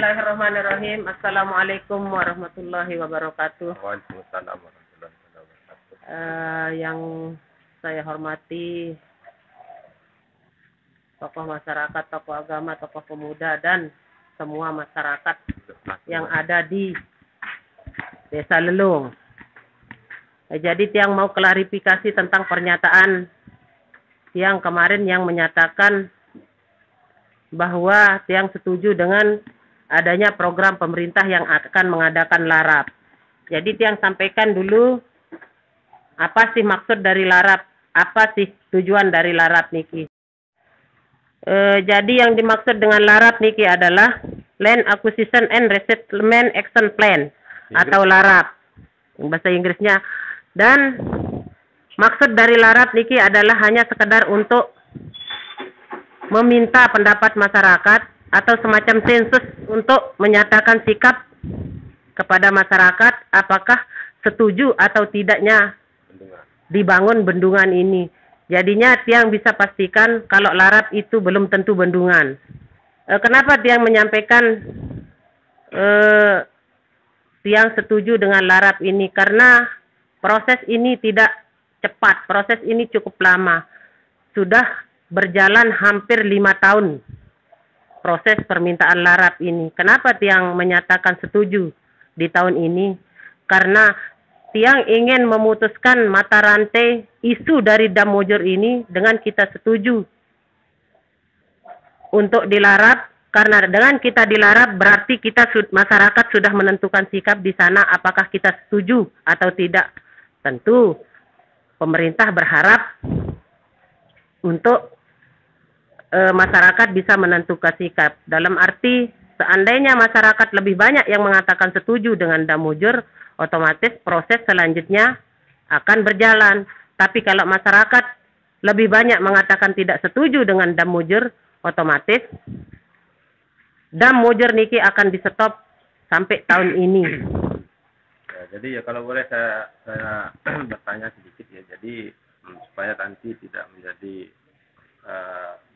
Bismillahirrahmanirrahim. Assalamualaikum warahmatullahi wabarakatuh. Waalaikumsalam warahmatullahi wabarakatuh. Yang saya hormati tokoh masyarakat, tokoh agama, tokoh pemuda, dan semua masyarakat yang ada di Desa Lelung. Jadi Tiang mau klarifikasi tentang pernyataan Tiang kemarin yang menyatakan bahwa Tiang setuju dengan adanya program pemerintah yang akan mengadakan larap. Jadi Tiang sampaikan dulu apa sih maksud dari larap, apa sih tujuan dari larap niki. Jadi yang dimaksud dengan larap niki adalah Land Acquisition and Resettlement Action Plan atau larap bahasa Inggrisnya. Dan maksud dari larap niki adalah hanya sekedar untuk meminta pendapat masyarakat atau semacam sensus untuk menyatakan sikap kepada masyarakat apakah setuju atau tidaknya dibangun bendungan ini. Jadinya Tiang bisa pastikan kalau larap itu belum tentu bendungan. Kenapa Tiang menyampaikan Tiang setuju dengan larap ini? Karena proses ini tidak cepat, proses ini cukup lama. Sudah berjalan hampir 5 tahun proses permintaan larap ini. Kenapa Tiang menyatakan setuju di tahun ini? Karena Tiang ingin memutuskan mata rantai isu dari Dam Mojor ini dengan kita setuju untuk dilarap. Karena dengan kita dilarap berarti kita masyarakat sudah menentukan sikap di sana apakah kita setuju atau tidak. Tentu pemerintah berharap untuk masyarakat bisa menentukan sikap. Dalam arti seandainya masyarakat lebih banyak yang mengatakan setuju dengan Dam Mojor, otomatis proses selanjutnya akan berjalan. Tapi kalau masyarakat lebih banyak mengatakan tidak setuju dengan Dam Mojor, otomatis Dam Mojor niki akan di-stop sampai tahun ini. Ya, jadi ya kalau boleh saya bertanya sedikit ya. Jadi supaya nanti tidak menjadi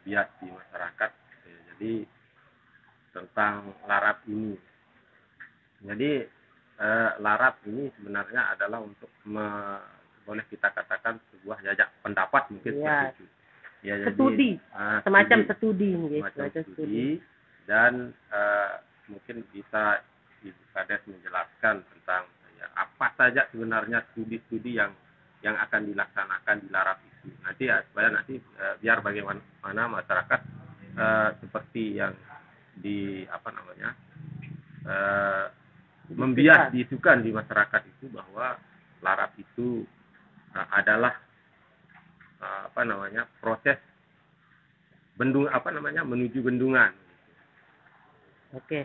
bias di masyarakat. Ya, jadi tentang larap ini. Jadi larap ini sebenarnya adalah untuk boleh kita katakan sebuah jajak pendapat mungkin Ya, seperti itu. Ya, studi, jadi, semacam studi, studi. Dan mungkin bisa Ibu Kades menjelaskan tentang ya, apa saja sebenarnya studi-studi yang akan dilaksanakan di larap itu. Nanti ya, supaya nanti biar bagaimana masyarakat seperti yang membias diisukan di masyarakat itu bahwa larap itu adalah proses menuju bendungan. Oke.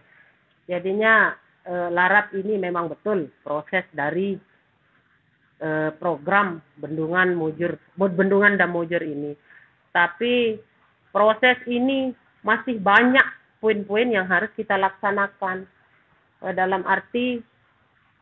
Jadinya larap ini memang betul proses dari program bendungan Dam Mojor ini. Tapi proses ini masih banyak poin-poin yang harus kita laksanakan. Dalam arti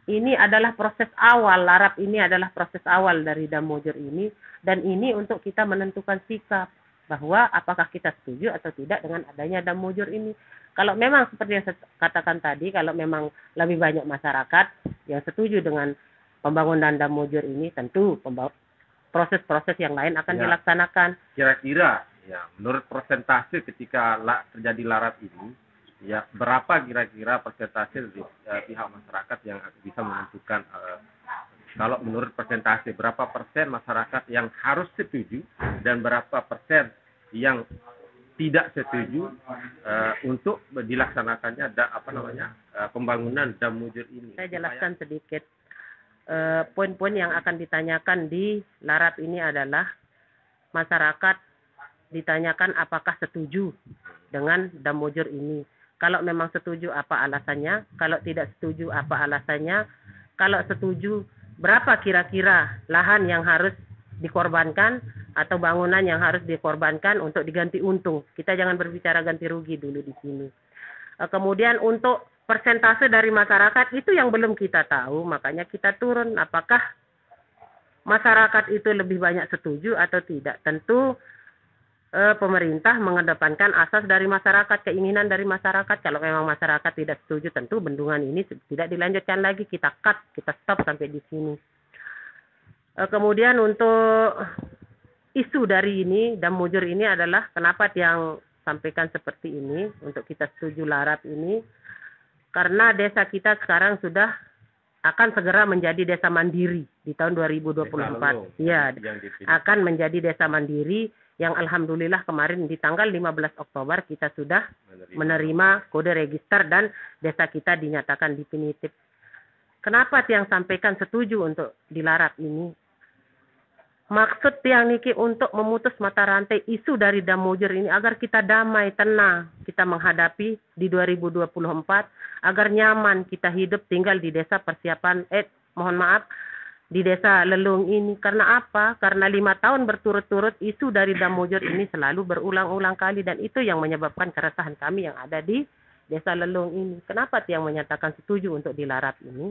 ini adalah proses awal, larap ini adalah proses awal dari Dam Mojor ini, dan ini untuk kita menentukan sikap bahwa apakah kita setuju atau tidak dengan adanya Dam Mojor ini. Kalau memang seperti yang saya katakan tadi, kalau memang lebih banyak masyarakat yang setuju dengan pembangunan Dam Mojor ini, tentu proses-proses yang lain akan dilaksanakan. Kira-kira ya menurut persentase ketika terjadi larap ini, ya berapa kira-kira persentase dari pihak masyarakat yang bisa menentukan kalau menurut persentase berapa persen masyarakat yang harus setuju dan berapa persen yang tidak setuju untuk dilaksanakannya pembangunan Dam Mojor ini. Saya jelaskan sedikit. Poin-poin yang akan ditanyakan di larap ini adalah masyarakat ditanyakan apakah setuju dengan Dam Mojor ini. Kalau memang setuju apa alasannya, kalau tidak setuju apa alasannya, kalau setuju berapa kira-kira lahan yang harus dikorbankan atau bangunan yang harus dikorbankan untuk diganti untung. Kita jangan berbicara ganti rugi dulu di sini. Kemudian untuk persentase dari masyarakat itu yang belum kita tahu, makanya kita turun. Apakah masyarakat itu lebih banyak setuju atau tidak? Tentu pemerintah mengedepankan asas dari masyarakat, keinginan dari masyarakat. Kalau memang masyarakat tidak setuju, tentu bendungan ini tidak dilanjutkan lagi, kita cut, kita stop sampai di sini. Kemudian untuk isu dari ini, dam mujur ini adalah kenapa yang sampaikan seperti ini, untuk kita setuju larat ini, karena desa kita sekarang sudah akan segera menjadi desa mandiri di tahun 2024. Iya, akan menjadi desa mandiri yang alhamdulillah kemarin di tanggal 15 Oktober kita sudah menerima kode register dan desa kita dinyatakan definitif. Kenapa yang sampaikan setuju untuk dilarat ini? Maksud tiang niki untuk memutus mata rantai isu dari dam mujur ini agar kita damai, tenang, kita menghadapi di 2024, agar nyaman kita hidup tinggal di desa persiapan, di desa Lelung ini. Karena apa? Karena 5 tahun berturut-turut isu dari dam mujur ini selalu berulang-ulang kali, dan itu yang menyebabkan keresahan kami yang ada di desa Lelung ini. Kenapa tiang menyatakan setuju untuk dilarat ini?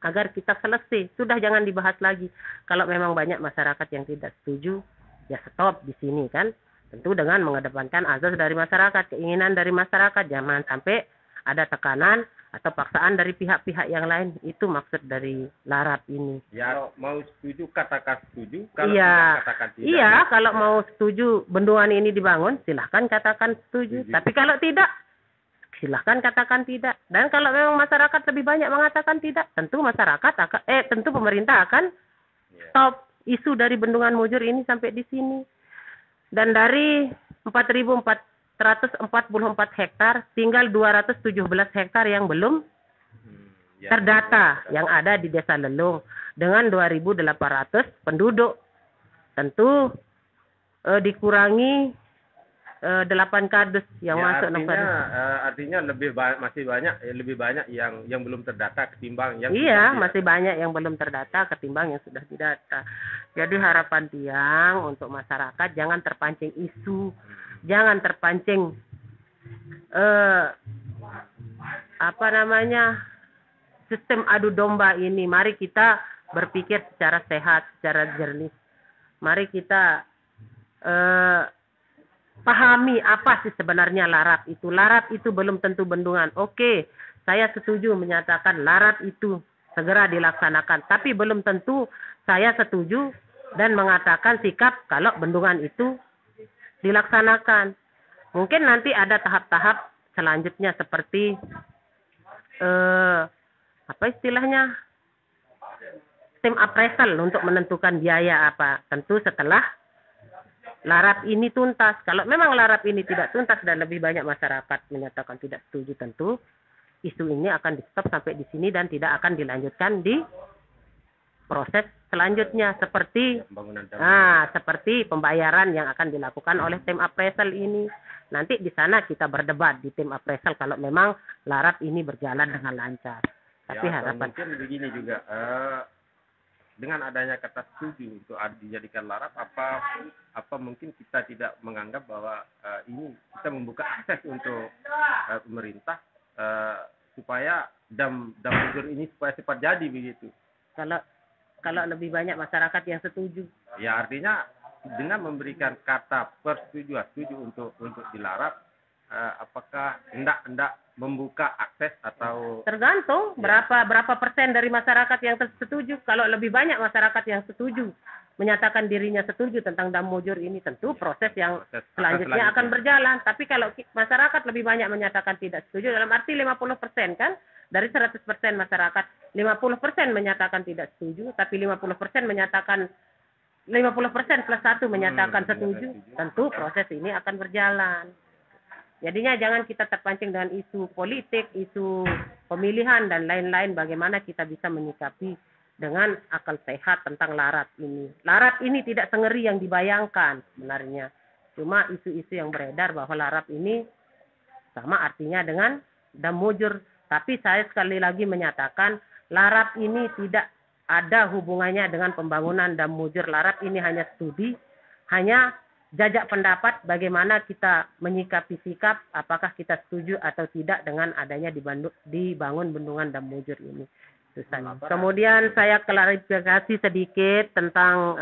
Agar kita selesai, sudah jangan dibahas lagi. Kalau memang banyak masyarakat yang tidak setuju, ya stop di sini kan. Tentu dengan mengedepankan azas dari masyarakat, keinginan dari masyarakat, jangan sampai ada tekanan atau paksaan dari pihak-pihak yang lain. Itu maksud dari larat ini. Ya, mau setuju katakan setuju, kalau tidak katakan tidak. Iya, kalau mau setuju bendungan ini dibangun, silahkan katakan setuju. Tapi kalau tidak, silahkan katakan tidak. Dan kalau memang masyarakat lebih banyak mengatakan tidak, tentu tentu pemerintah akan stop isu dari bendungan mujur ini sampai di sini. Dan dari 4.444 hektar, tinggal 217 hektar yang belum terdata yang ada di Desa Lelung dengan 2.800 penduduk. Tentu dikurangi 8 kardus yang masuk. Artinya masih banyak yang belum terdata ketimbang yang masih banyak yang belum terdata ketimbang yang sudah didata. Jadi harapan tiang untuk masyarakat jangan terpancing isu, jangan terpancing sistem adu domba ini. Mari kita berpikir secara sehat, secara jernih. Mari kita pahami apa sih sebenarnya larat itu. Larat itu belum tentu bendungan. Oke, saya setuju menyatakan larat itu segera dilaksanakan. Tapi belum tentu saya setuju dan mengatakan sikap kalau bendungan itu dilaksanakan. Mungkin nanti ada tahap-tahap selanjutnya seperti apa istilahnya? Tim appraisal untuk menentukan biaya apa. Tentu setelah larat ini tuntas. Kalau memang larat ini tidak tuntas dan lebih banyak masyarakat menyatakan tidak setuju, tentu isu ini akan di stop sampai di sini dan tidak akan dilanjutkan di proses selanjutnya seperti pembayaran yang akan dilakukan oleh tim appraisal ini. Nanti di sana kita berdebat di tim appraisal kalau memang larat ini berjalan dengan lancar. Tapi harapan mungkin begini juga, dengan adanya kata setuju untuk dijadikan larat, apa mungkin kita tidak menganggap bahwa ini kita membuka akses untuk pemerintah supaya dam mujur ini supaya cepat jadi begitu. Kalau lebih banyak masyarakat yang setuju. Ya, artinya dengan memberikan kata setuju untuk dilarat, apakah hendak membuka akses atau tergantung berapa persen dari masyarakat yang setuju. Kalau lebih banyak masyarakat yang setuju menyatakan dirinya setuju tentang dam mujur ini, tentu proses yang selanjutnya akan berjalan. Tapi kalau masyarakat lebih banyak menyatakan tidak setuju, dalam arti 50% kan, dari 100% masyarakat 50% menyatakan tidak setuju, tapi 50% menyatakan 50% plus 1 menyatakan setuju, tentu proses ini akan berjalan. Jadinya jangan kita terpancing dengan isu politik, isu pemilihan, dan lain-lain. Bagaimana kita bisa menyikapi dengan akal sehat tentang larat ini. Larat ini tidak sengeri yang dibayangkan sebenarnya. Cuma isu-isu yang beredar bahwa larat ini sama artinya dengan dam mujur. Tapi saya sekali lagi menyatakan larat ini tidak ada hubungannya dengan pembangunan dam mujur. Larat ini hanya studi, hanya jajak pendapat bagaimana kita menyikapi sikap, apakah kita setuju atau tidak dengan adanya dibangun bendungan dam mujur ini. Kemudian saya klarifikasi sedikit tentang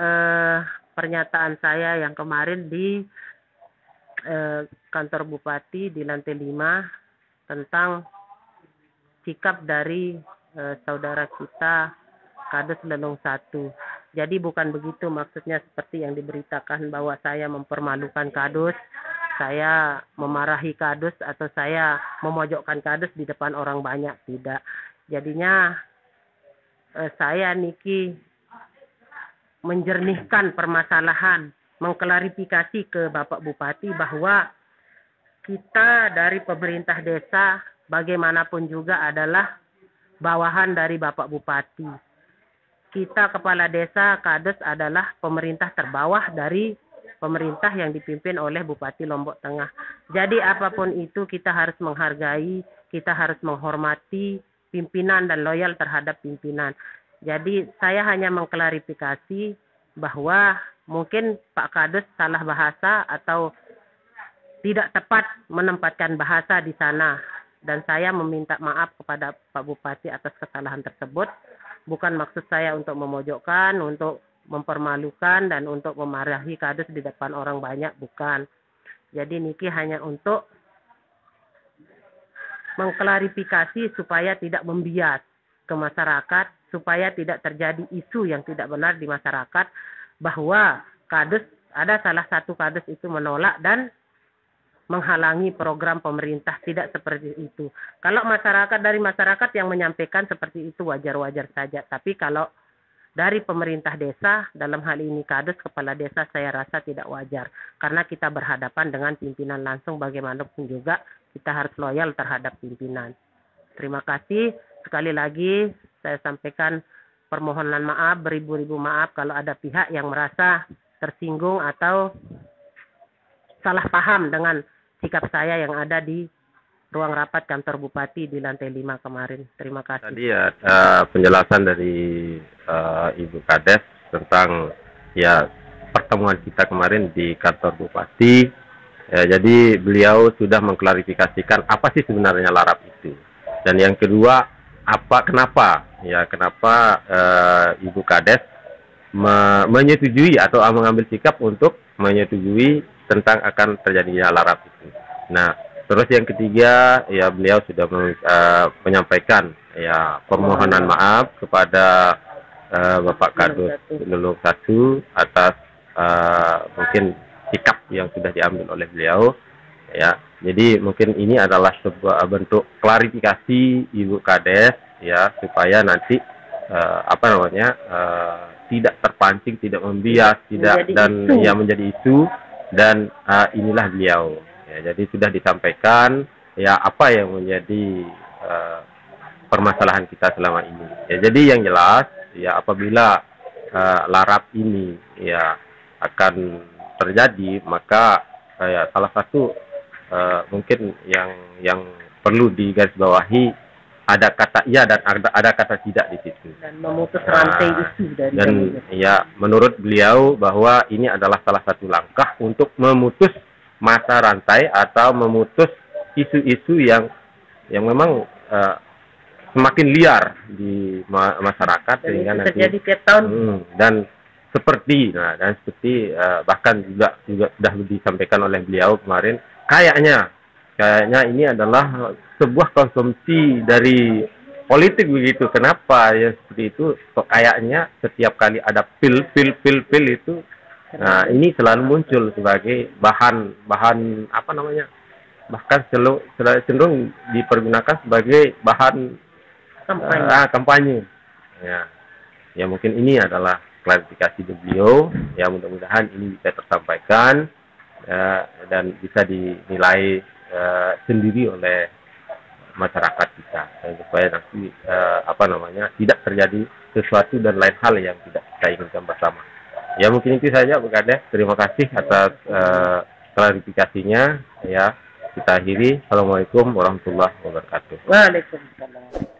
pernyataan saya yang kemarin di kantor Bupati di lantai 5 tentang sikap dari saudara kita Kades Lelong 1. Jadi bukan begitu maksudnya seperti yang diberitakan bahwa saya mempermalukan Kades, saya memarahi Kades atau saya memojokkan Kades di depan orang banyak, tidak. Jadinya saya Niki menjernihkan permasalahan, mengklarifikasi ke Bapak Bupati bahwa kita dari pemerintah desa bagaimanapun juga adalah bawahan dari Bapak Bupati. Kita kepala desa Kades adalah pemerintah terbawah dari pemerintah yang dipimpin oleh Bupati Lombok Tengah. Jadi apapun itu kita harus menghargai, kita harus menghormati pimpinan dan loyal terhadap pimpinan. Jadi saya hanya mengklarifikasi bahwa mungkin Pak Kades salah bahasa atau tidak tepat menempatkan bahasa di sana. Dan saya meminta maaf kepada Pak Bupati atas kesalahan tersebut. Bukan maksud saya untuk memojokkan, untuk mempermalukan, dan untuk memarahi Kades di depan orang banyak, bukan. Jadi Niki hanya untuk mengklarifikasi supaya tidak membias ke masyarakat, supaya tidak terjadi isu yang tidak benar di masyarakat, bahwa Kades, ada salah satu Kades itu menolak dan menghalangi program pemerintah. Tidak seperti itu. Kalau dari masyarakat yang menyampaikan seperti itu wajar-wajar saja. Tapi kalau dari pemerintah desa, dalam hal ini Kades kepala desa, saya rasa tidak wajar. Karena kita berhadapan dengan pimpinan langsung, bagaimanapun juga kita harus loyal terhadap pimpinan. Terima kasih. Sekali lagi saya sampaikan permohonan maaf, beribu-ribu maaf kalau ada pihak yang merasa tersinggung atau salah paham dengan sikap saya yang ada di ruang rapat kantor Bupati di lantai 5 kemarin. Terima kasih. Tadi ya penjelasan dari Ibu Kades tentang ya pertemuan kita kemarin di kantor Bupati. Jadi beliau sudah mengklarifikasikan apa sih sebenarnya larap itu. Dan yang kedua, kenapa Ibu Kades menyetujui atau mengambil sikap untuk menyetujui tentang akan terjadinya larap itu. Nah, terus yang ketiga, ya beliau sudah menyampaikan ya permohonan maaf kepada Bapak Kades Lelong 1 atas mungkin sikap yang sudah diambil oleh beliau. Ya, jadi mungkin ini adalah sebuah bentuk klarifikasi Ibu Kades ya supaya nanti tidak terpancing, tidak membias, menjadi isu. Dan inilah beliau. Ya, jadi sudah disampaikan ya apa yang menjadi permasalahan kita selama ini. Ya, jadi yang jelas ya apabila larap ini ya akan terjadi, maka ya salah satu mungkin yang perlu digarisbawahi ada kata iya dan ada kata tidak di situ. Dan memutus rantai isu dari ya menurut beliau bahwa ini adalah salah satu langkah untuk memutus mata rantai atau memutus isu-isu yang memang semakin liar di masyarakat dan sehingga nanti terjadi tiap tahun. Dan seperti bahkan juga sudah disampaikan oleh beliau kemarin, kayaknya ini adalah sebuah konsumsi dari politik begitu. Kenapa ya seperti itu? Kayaknya setiap kali ada pil itu, nah ini selalu muncul sebagai bahan bahkan cenderung dipergunakan sebagai bahan kampanye. Ya mungkin ini adalah klarifikasi beliau. Ya mudah-mudahan ini bisa tersampaikan dan bisa dinilai sendiri oleh masyarakat kita supaya nanti tidak terjadi sesuatu dan lain hal yang tidak kita inginkan bersama. Ya mungkin itu saja Bu Kades. Terima kasih atas klarifikasinya. Ya kita akhiri. Assalamualaikum warahmatullahi wabarakatuh. Waalaikumsalam.